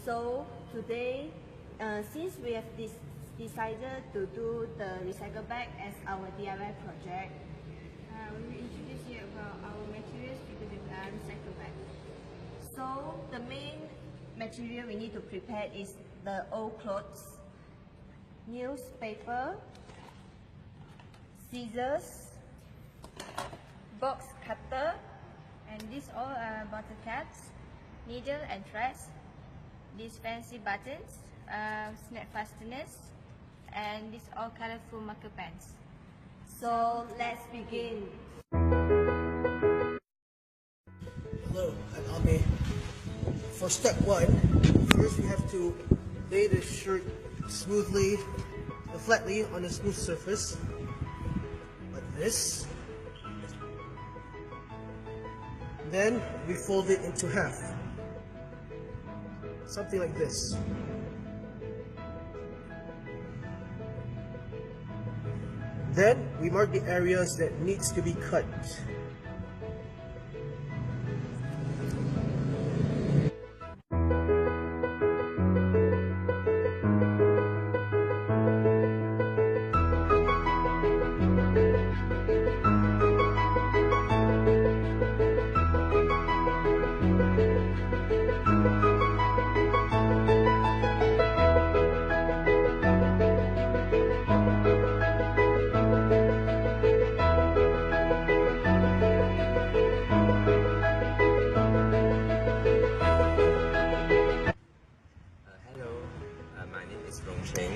So today, since we have decided to do the recycle bag as our DIY project, we will introduce you about our materials to do the recycle bag. So the main material we need to prepare is the old clothes, newspaper, scissors, box cutter, And these all are bottle caps, needle and threads, these fancy buttons, snap fasteners, and these all colorful marker pens. So let's begin. Hello, I'm Ame. For step 1, first we have to lay the shirt smoothly, flatly on a smooth surface, like this. Then we fold it into half, something like this. Then we mark the areas that needs to be cut. My name is Rong Cheng.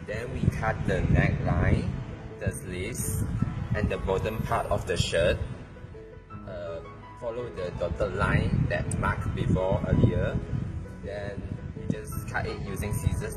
Then we cut the neckline, the sleeves, and the bottom part of the shirt. Follow the dotted line that marked before earlier. Then we just cut it using scissors.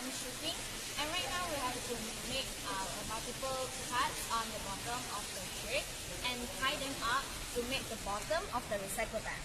I'm shooting, and right now we have to make multiple cuts on the bottom of the shirt and tie them up to make the bottom of the recycle bag.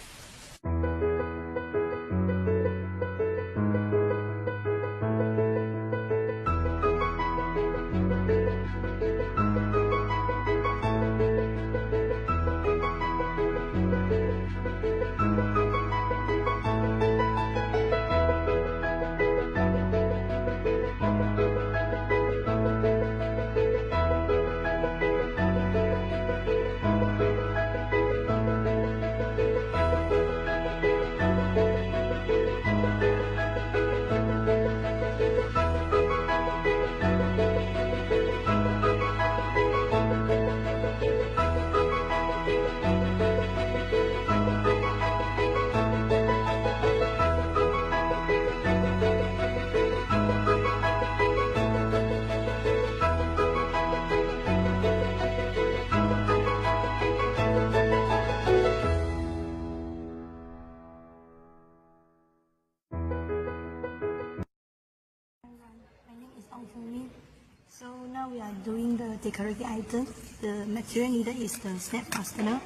So now we are doing the decorative item. The material needed is the snap fastener,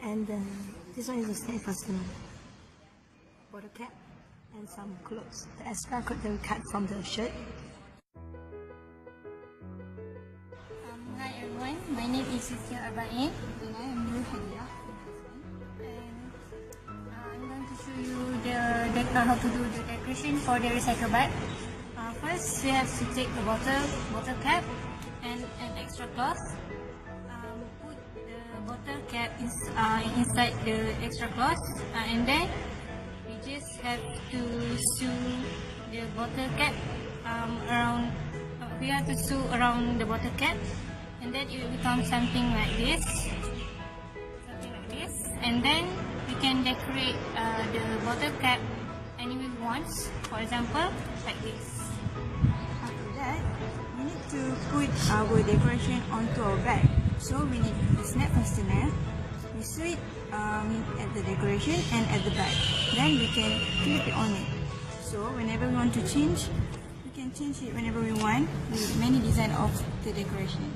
and this one is the snap fastener, bottle cap, and some clothes. The extra clothes that we cut from the shirt. Hi everyone, my name is Sithia Arbain and I am new Hadia. And I'm going to show you how to do the decoration for the recycle bag. First, we have to take the bottle cap and an extra cloth. Put the bottle cap inside the extra cloth, and then we just have to sew the bottle cap around. We have to sew around the bottle cap, and then it will become something like this. And then we can decorate the bottle cap any way we want. For example, like this. After that, we need to put our decoration onto our bag. So we need the snap fastener. We sew it at the decoration and at the back. Then we can clip it on it. So whenever we want to change, we can change it whenever we want with many design of the decoration.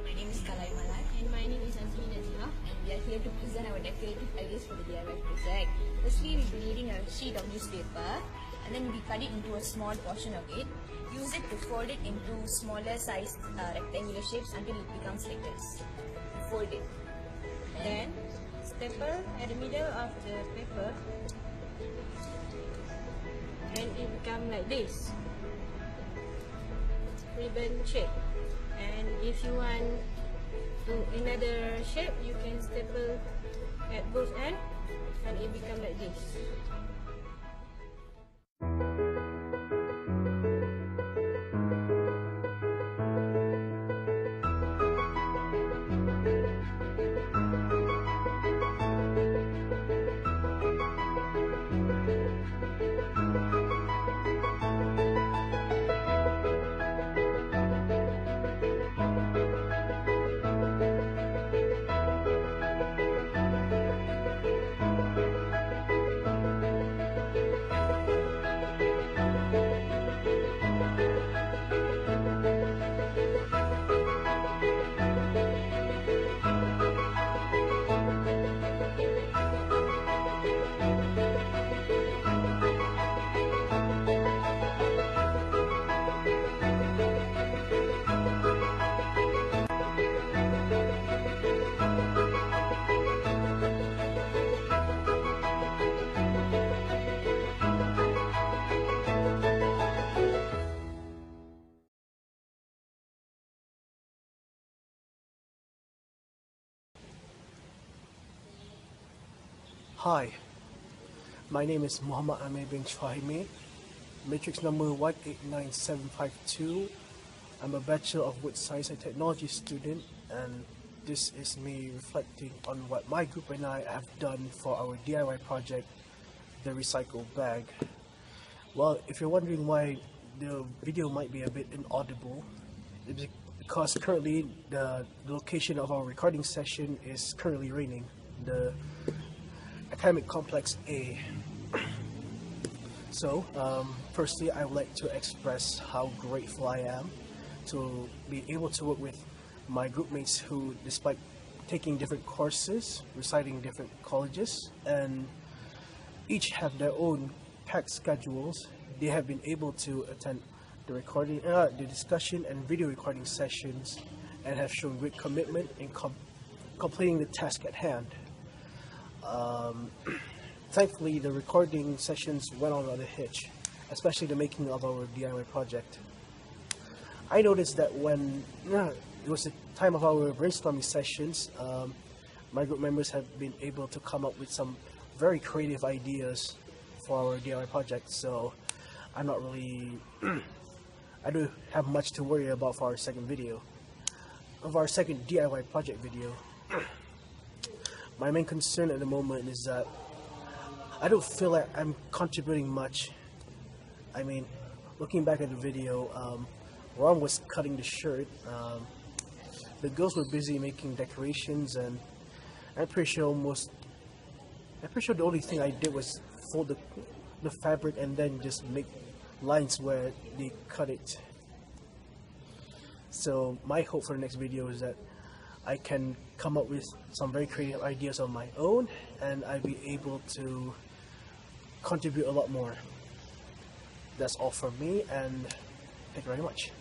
My name is Kalai Malai. And my name is Azmi Nazima. And we are here to present our decorative ideas for the DIY project. Firstly, we'll be needing a sheet of newspaper. And then we cut it into a small portion of it. Use it to fold it into smaller size rectangular shapes until it becomes like this. Fold it. Then staple at the middle of the paper and it become like this, ribbon shape. And if you want another shape, you can staple at both ends and it become like this. Hi, my name is Muhammad Amir bin Chahimi, matrix number 189752. I'm a Bachelor of Wood Science and Technology student, and this is me reflecting on what my group and I have done for our DIY project, the recycle bag. Well, if you're wondering why the video might be a bit inaudible, it's because currently the location of our recording session is currently raining. The Academic Complex A. So, firstly, I would like to express how grateful I am to be able to work with my group mates who, despite taking different courses, residing different colleges, and each have their own packed schedules, they have been able to attend the recording, the discussion and video recording sessions, and have shown great commitment in completing the task at hand. Thankfully, the recording sessions went on without a hitch, especially the making of our DIY project. I noticed that when it was the time of our brainstorming sessions, my group members have been able to come up with some very creative ideas for our DIY project, so I'm not really, I don't have much to worry about for our second video. Of our second DIY project video, my main concern at the moment is that I don't feel like I'm contributing much. I mean, looking back at the video, Ron was cutting the shirt, the girls were busy making decorations, and I'm pretty sure the only thing I did was fold the fabric and then just make lines where they cut it. So my hope for the next video is that I can come up with some very creative ideas of my own, and I'll be able to contribute a lot more. That's all from me, and thank you very much.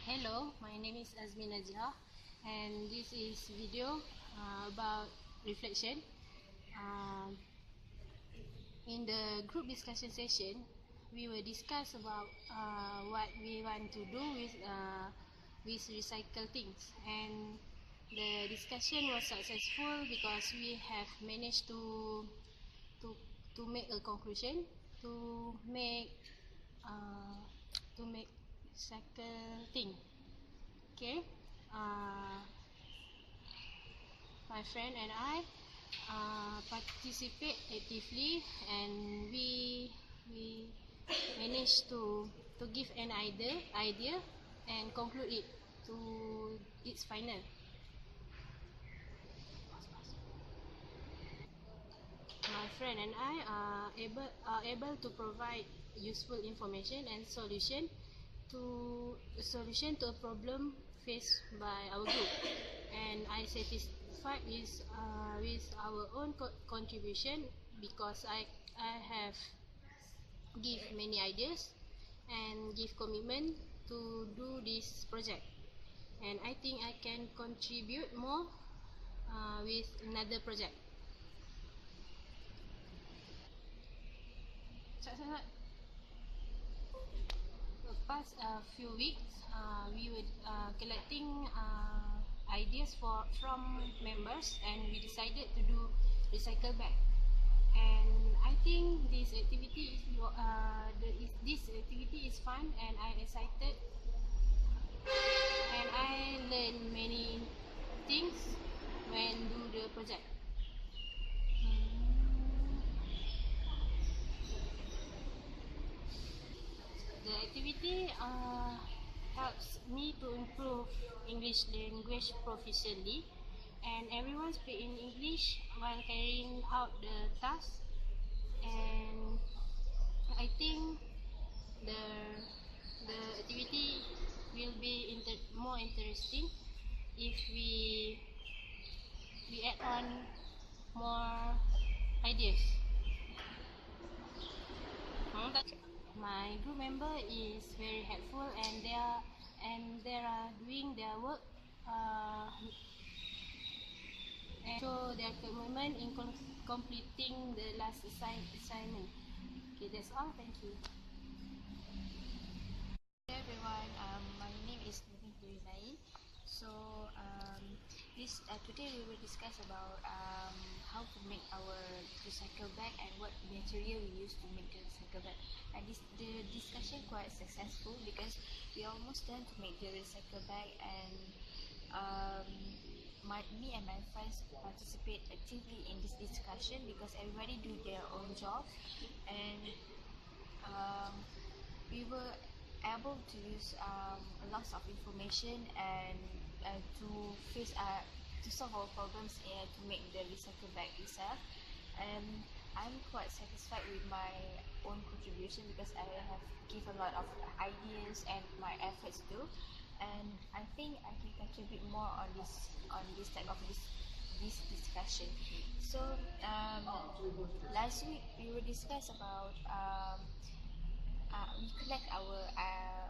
Hello, my name is Azmi Nazima, and this is video about reflection. In the group discussion session, we will discuss about what we want to do with recycled things, and the discussion was successful because we have managed to make a conclusion to make recycle thing. Okay, my friend and I participate actively, and we managed to give an idea and conclude it to its final. My friend and I are able to provide useful information and solution to a problem faced by our group, and I satisfied with our own contribution because I have give many ideas and give commitment to do this project, and I think I can contribute more with another project. The past few weeks, we were collecting ideas from members, and we decided to do recycle bag. And I think this activity is fun, and I'm excited, and I learned many things when do the project. The activity helps me to improve English language proficiently, and everyone speak in English while carrying out the task. And I think the activity will be more interesting if we add on more ideas. My group member is very helpful, and they are doing their work and show their commitment in completing the last assignment. Okay, that's all. Thank you. Hey everyone, my name is Nidhi Purilain. So today we will discuss about how to make our recycle bag and what material we use to make the recycle bag. And the discussion quite successful because we almost done to make the recycle bag, and me and my friends participate actively in this discussion because everybody do their own job, and we were able to use lots of information and to solve our problems to make the recycle bag itself. And I'm quite satisfied with my own contribution because I have given a lot of ideas and my efforts too, and I think I can contribute more on this type of this discussion. So last week we will discuss about we collect our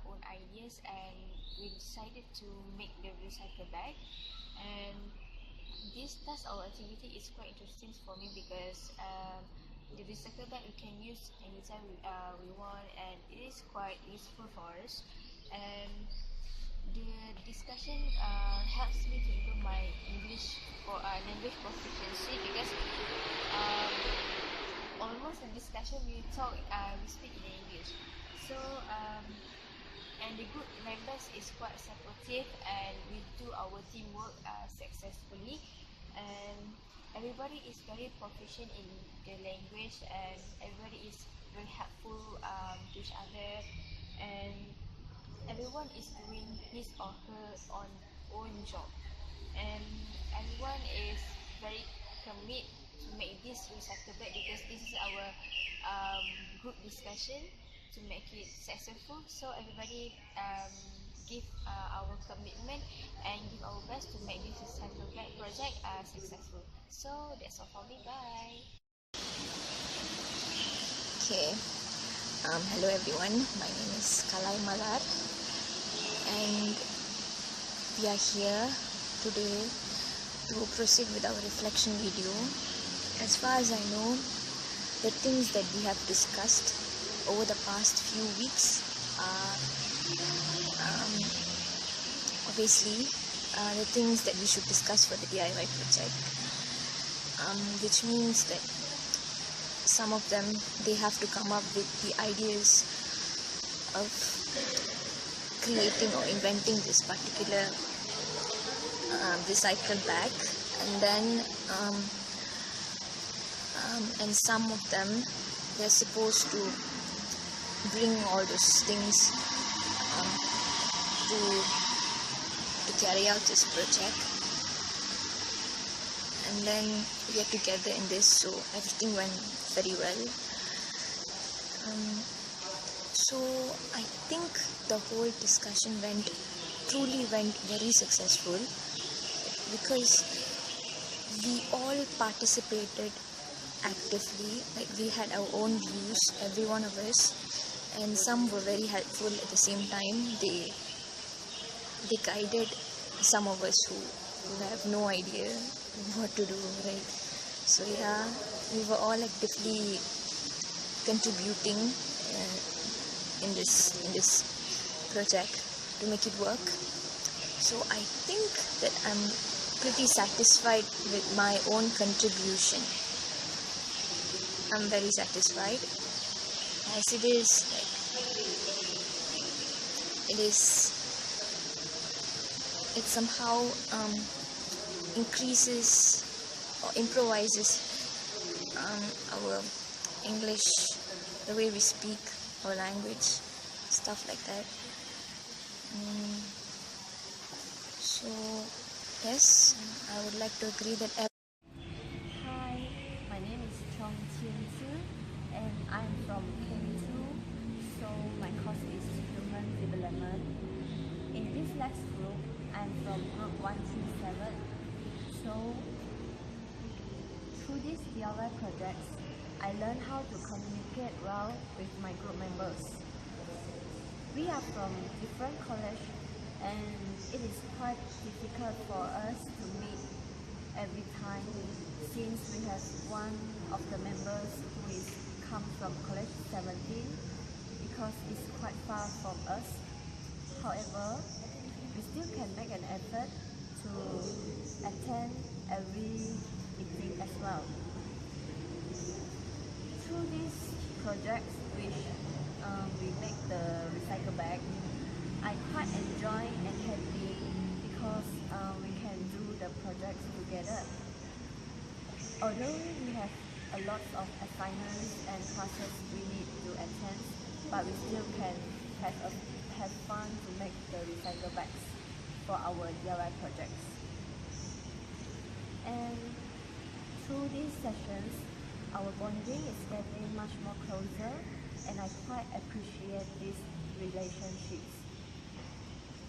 own ideas, and we decided to make the recycle bag. And this task or activity is quite interesting for me because the recycle bag we can use anytime we want, and it is quite useful for us. And the discussion helps me to improve my English language proficiency because almost in discussion we speak in English. So and the group members is quite supportive, and we do our teamwork successfully, and everybody is very proficient in the language, and everybody is very helpful to each other, and everyone is doing his or her own job, and everyone is very committed to make this recycle bag because this is our group discussion to make it successful. So everybody give our commitment and give our best to make this recycle bag project successful. So that's all for me. Bye. Okay. Hello everyone. My name is Kalai Malar, and we are here today to proceed with our reflection video. As far as I know, the things that we have discussed over the past few weeks are obviously the things that we should discuss for the DIY project, which means that some of them, they have to come up with the ideas of creating or inventing this particular recycle bag, and then and some of them, they're supposed to bring all those things to carry out this project, and then we are together in this, so everything went very well. So I think the whole discussion truly went very successful, because we all participated actively. Like, we had our own views, every one of us, and some were very helpful at the same time. They guided some of us who have no idea what to do, right? So yeah, we were all actively contributing in this project to make it work. So I think that I'm pretty satisfied with my own contribution. I'm very satisfied, as it somehow increases or improvises our English, the way we speak our language, stuff like that. So yes, I would like to agree that Hi, my name is Chong Qian-Zhi, and I'm from K2, so my course is Human Development. In this next group, I'm from Group 137. So through these DIY projects, I learned how to communicate well with my group members. We are from different colleges, and it is quite difficult for us to meet every time, since we have one of the members who is come from college 17, because it's quite far from us. However, we still can make an effort to attend every meeting as well. Through these projects, which we make the recycle bag, I quite enjoy and happy, because we can do the projects together. Although we have a lot of assignments and classes we need to attend, but we still can have fun to make the recycle bags for our DIY projects. And through these sessions, our bonding is getting much more closer, and I quite appreciate these relationships.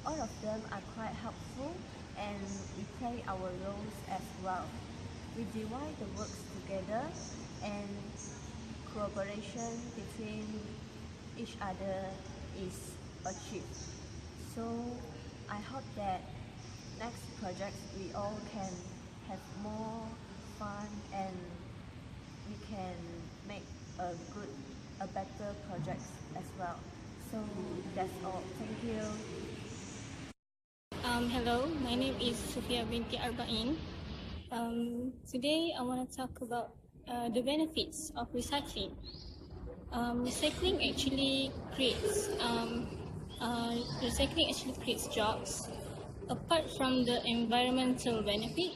All of them are quite helpful, and we play our roles as well. We divide the works together, and cooperation between each other is achieved. So I hope that next projects we all can have more fun, and we can make a better projects as well. So that's all. Thank you. Hello, my name is Sofia binti Arba'in. Today I want to talk about the benefits of recycling. Recycling actually creates jobs. Apart from the environmental benefit,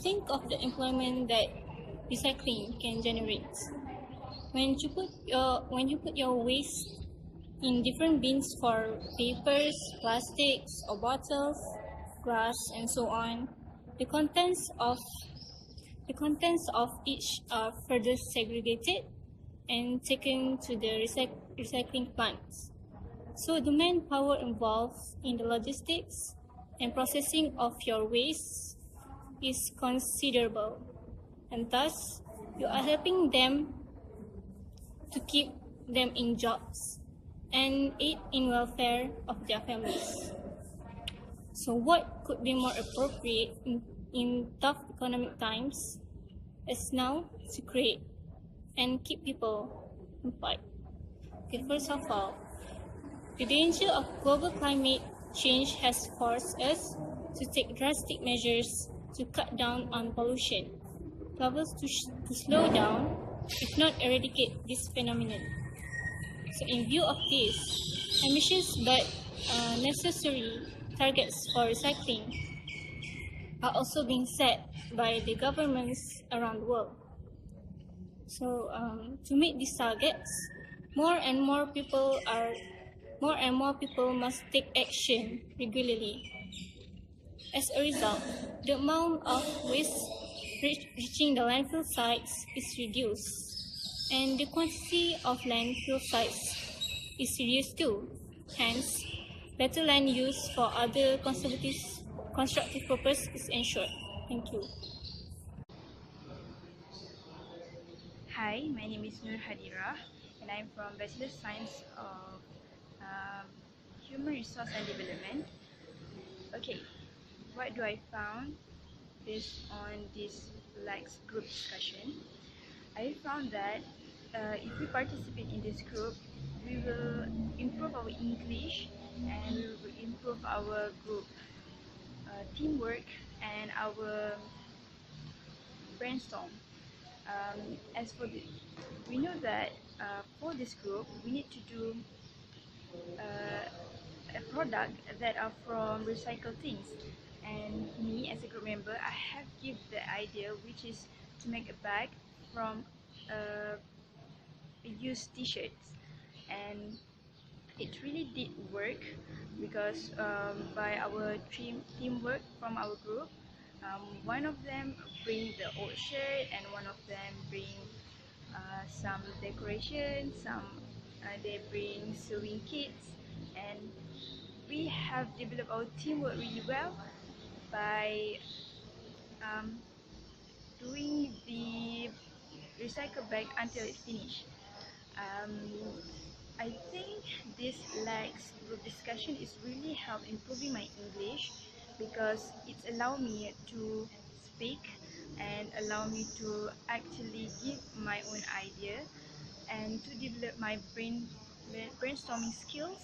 think of the employment that recycling can generate. When you put your waste in different bins for papers, plastics, or bottles, glass, and so on, the contents of each are further segregated and taken to the recycling plants. So the manpower involved in the logistics and processing of your waste is considerable, and thus you are helping them to keep them in jobs and aid in welfare of their families. So what could be more appropriate in tough economic times is now to create and keep people employed. Okay, first of all, the danger of global climate change has forced us to take drastic measures to cut down on pollution, to slow down, if not eradicate, this phenomenon. So in view of this, ambitious but necessary targets for recycling are also being set by the governments around the world. So to meet these targets, more and more people must take action regularly. As a result, the amount of waste reaching the landfill sites is reduced, and the quantity of landfill sites is reduced too. Hence, better land use for other constructive purpose is ensured. Thank you. Hi, my name is Nur Hadira, and I'm from Bachelor Science of Human Resource and Development. Okay, what do I found based on this group discussion? I found that if we participate in this group, we will improve our English and we will improve our group teamwork and our brainstorm. As for we know that for this group, we need to do a product that are from recycled things. And me, as a group member, I have give the idea, which is to make a bag from used t-shirts, and it really did work because by our teamwork from our group, one of them bring the old shirt and one of them bring some decoration, they bring sewing kits, and we have developed our teamwork really well by doing the recycle bag until it's finished. I think this group discussion is really help improving my English because it's allow me to speak and allow me to actually give my own idea and to develop my brainstorming skills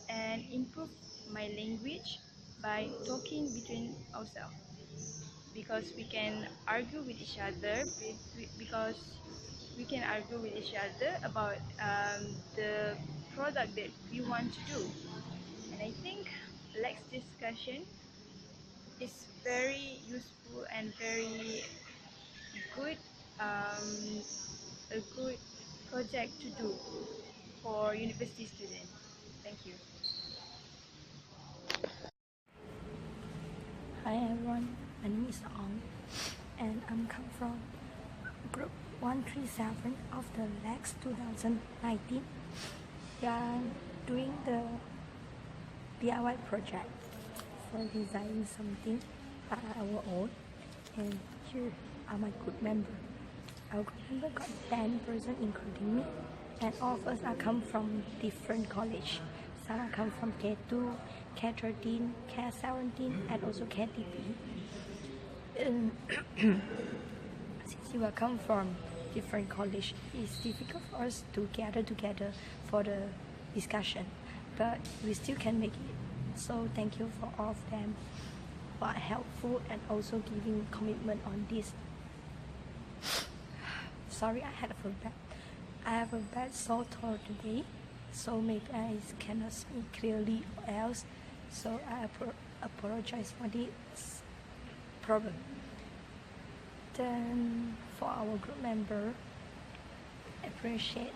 and improve my language by talking between ourselves, because we can argue with each other about the product that we want to do. And I think Lex discussion is very useful and very good, a good project to do for university students. Thank you. Hi everyone, my name is Ong and I'm come from group 137 of the LEX 2019. We are doing the DIY project for designing something by our own, and here are my group members. Our group member got 10 persons including me, and all of us are come from different college. Some are come from K2, K13, K17 and also KTP. Since you are come from different college, it's difficult for us to gather together for the discussion, but we still can make it. So thank you for all of them who are helpful and also giving commitment on this. Sorry, I have a bad sore throat today, so maybe I cannot speak clearly or else. So I apologize for this problem. Then for our group member, appreciate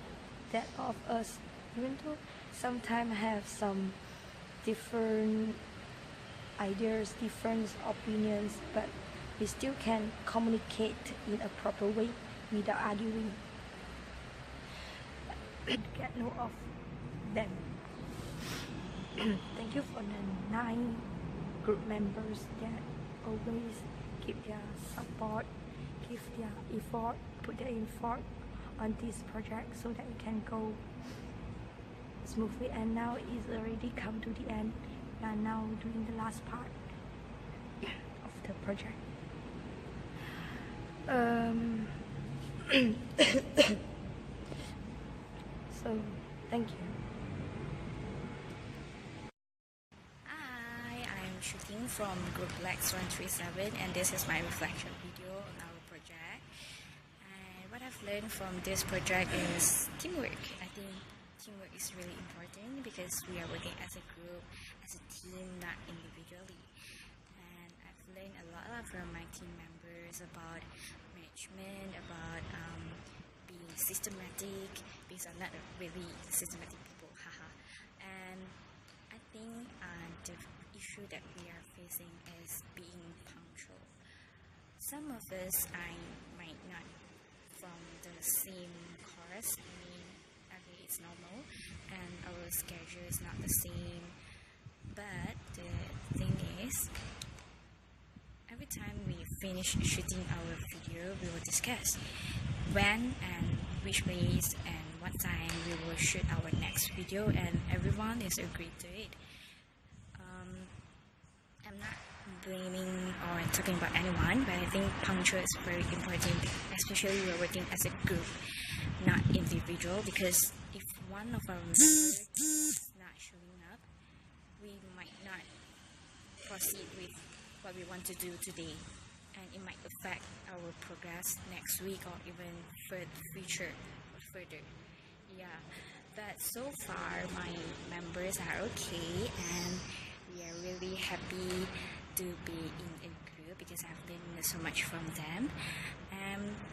that all of us, even though sometimes have some different ideas, different opinions, but we still can communicate in a proper way without arguing. Get note of them. Thank you for the 9 group members that always give their support, give their effort, put their effort on this project so that it can go smoothly. And now it's already come to the end. We are now doing the last part of the project. So, thank you. Hi, I'm shooting from Group Lex 137 and this is my reflection video on our project. And what I've learned from this project is teamwork. I think teamwork is really important because we are working as a group, as a team, not individually. And I've learned a lot from my team members about management, about being systematic, because I'm not really systematic people, haha. And I think the issue that we are facing is being punctual. Some of us might not from the same course. I mean, okay, it's normal, and our schedule is not the same. But the thing is, every time we finish shooting our video, we will discuss when and which place and what time we will shoot our next video, and everyone is agreed to it. I'm not blaming or talking about anyone, but I think punctual is very important, especially when we're working as a group, not individual, because if one of our members is not showing up, we might not proceed with what we want to do today, and it might affect our progress next week or even further. Yeah, but so far my members are okay, and we are really happy to be in a group because I've learned so much from them.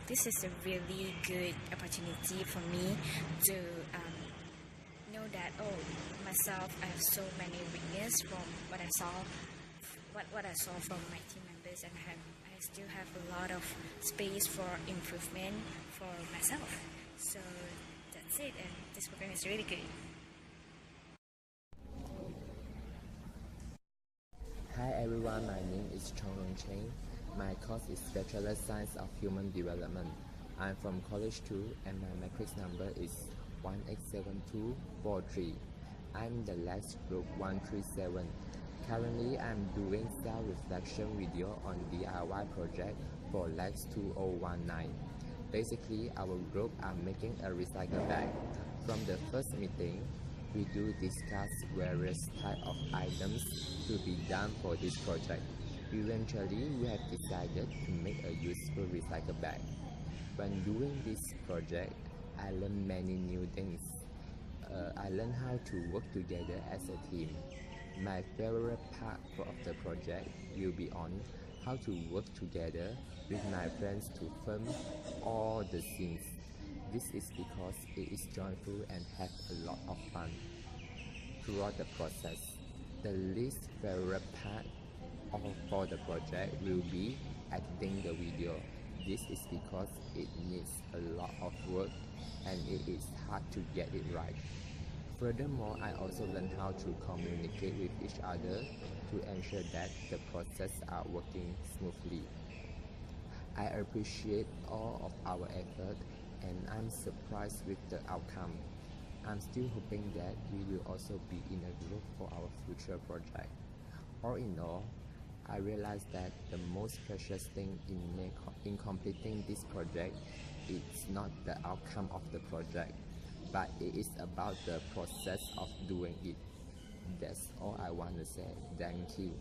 This is a really good opportunity for me to know that myself, I have so many weaknesses from what I saw from my team members, and I still have a lot of space for improvement for myself. So that's it, and this program is really good. Hi everyone, my name is Chong Rong Cheng. My course is Bachelor Science of Human Development. I'm from College 2 and my matrix number is 187243. I'm the Lex Group 137. Currently, I'm doing self-reflection video on DIY project for Lex 2019. Basically, our group are making a recycle bag. From the first meeting, we do discuss various type of items to be done for this project. Eventually, we have decided to make a useful recycle bag. When doing this project, I learned many new things. I learned how to work together as a team. My favorite part of the project will be on how to work together with my friends to film all the scenes. This is because it is joyful and have a lot of fun throughout the process. The least favorite part for the project will be editing the video. This is because it needs a lot of work and it is hard to get it right. Furthermore, I also learned how to communicate with each other to ensure that the process are working smoothly. I appreciate all of our effort and I'm surprised with the outcome. I'm still hoping that we will also be in a group for our future project. All in all, I realized that the most precious thing in completing this project is not the outcome of the project, but it is about the process of doing it. That's all I want to say. Thank you.